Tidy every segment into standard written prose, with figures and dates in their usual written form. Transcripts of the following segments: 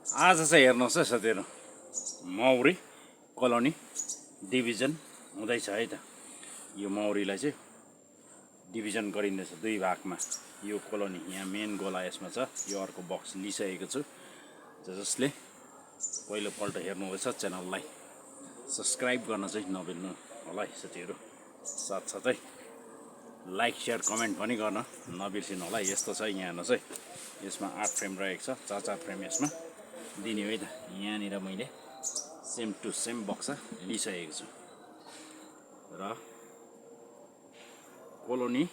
आज चाहिँ हेर्नुहोस् है साथीहरू, मौरी कोलोनी डिभिजन हुँदैछ है त। यो मौरीलाई चाहिँ डिभिजन गरिँदैछ दुई भागमा। यो कोलोनी यहाँ मेन गोला यसमा छ, यो अर्को बक्स लिइसकेको छु। जसले पहिलोपल्ट हेर्नुहुँदैछ च्यानललाई सब्सक्राइब गर्न चाहिँ नबिर्नु होला है साथीहरू। साथसाथै लाइक सेयर कमेन्ट पनि गर्न नबिर्सिनु होला। यस्तो छ यहाँ हेर्नुहोस् है, यसमा 8 फ्रेम रहेको छ, 4 फ्रेम यसमा दिने हो है त। यहाँनिर मैले सेम टु सेम बक्सा लिइसकेको छु र कोलोनी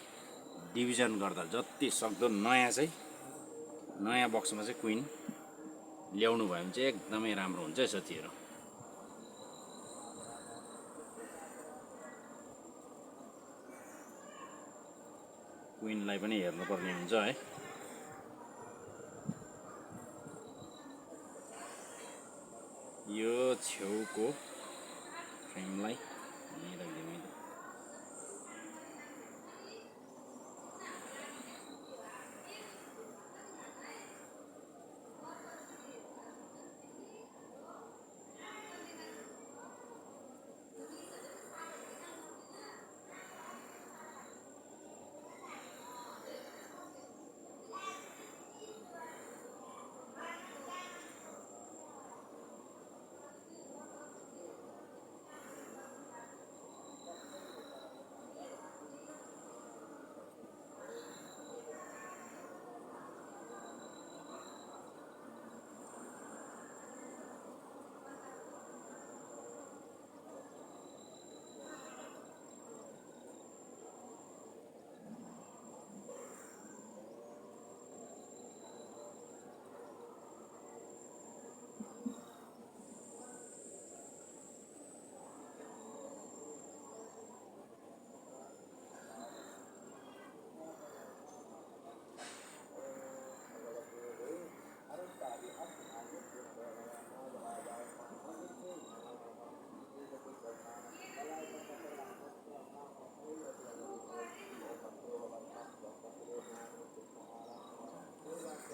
डिभिजन गर्दा जति सक्दो नयाँ बक्समा चाहिँ क्विन ल्याउनु भयो भने चाहिँ एकदमै राम्रो हुन्छ है साथीहरू। क्विनलाई पनि हेर्नुपर्ने हुन्छ है। यो छेउको फ्रेमलाई यहीँ राखिदिउँ है त।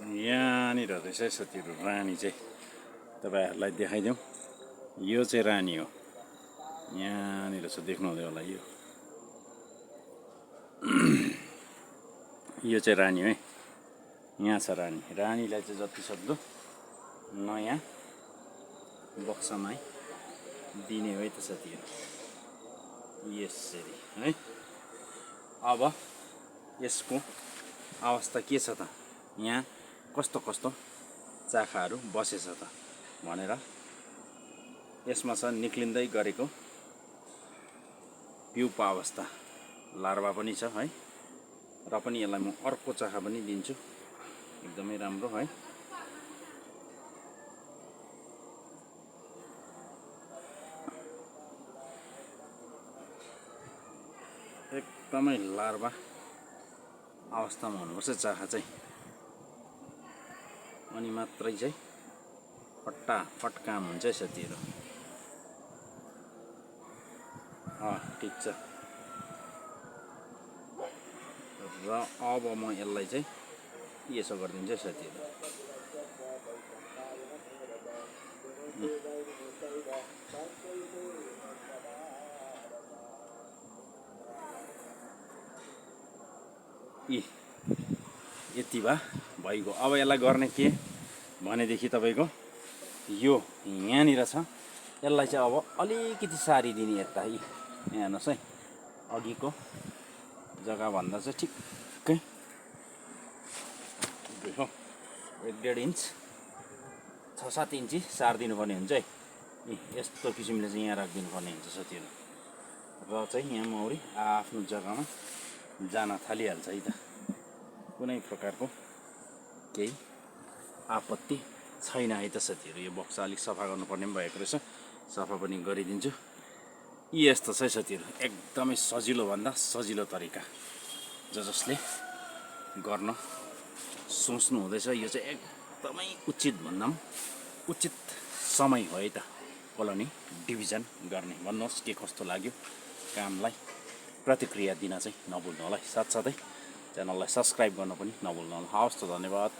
यहाँनिर रहेछ है साथीहरू रानी चाहिँ, तपाईँहरूलाई देखाइदिउँ। यो चाहिँ रानी हो, यहाँनिर छ, देख्नुहुँदै होला। यो चाहिँ रानी हो है, यहाँ छ रानी। रानीलाई चाहिँ जति सक्दो नयाँ बक्सामै दिने हो है त साथीहरू, यसरी है। अब यसको अवस्था के छ त, यहाँ कस्तो कस्तो चाखाहरू बसेछ त भनेर यसमा छ निक्लिँदै गरेको प्युपा अवस्था लार्भा पनि छ है। र पनि यसलाई म अर्को चाखा पनि दिन्छु, एकदमै राम्रो है। एकदमै लार्भा अवस्थामा हुनुपर्छ चाखा चाहिँ, अनि मात्रै चाहिँ फटाफट काम हुन्छ है साथीहरू। ठिक छ। र अब म यसलाई चाहिँ यसो गरिदिन्छु है साथीहरू। यति भइगयो। अब यसलाई गर्ने के भनेदेखि तपाईँको यो यहाँनिर छ, यसलाई चाहिँ अब अलिकति सारिदिने यता। यहाँ हेर्नुहोस् है, अघिको जग्गाभन्दा चाहिँ ठिक्कै 1.5 इन्च 6-7 इन्ची सारिदिनु पर्ने हुन्छ है। यस्तो किसिमले चाहिँ यहाँ राखिदिनु पर्ने हुन्छ साथीहरू। र चाहिँ यहाँ मौरी आफ्नो जग्गामा जान थालिहाल्छ है त। कुनै प्रकारको केही आपत्ति छैन है त साथीहरू। यो बक्सा अलिक सफा गर्नुपर्ने पनि भएको रहेछ, सफा पनि गरिदिन्छु। यस्तो छ साथीहरू, एकदमै सजिलोभन्दा सजिलो तरिका जसले गर्न सोच्नु हुँदैछ। यो चाहिँ एकदमै उचित भन्दा पनि उचित समय हो है त कोलोनी डिभिजन गर्ने। भन्नुहोस् के कस्तो लाग्यो, कामलाई प्रतिक्रिया दिन चाहिँ नभुल्नु होला है। साथसाथै च्यानललाई सब्सक्राइब गर्न पनि नभुल्नु होला। हवस् त, धन्यवाद।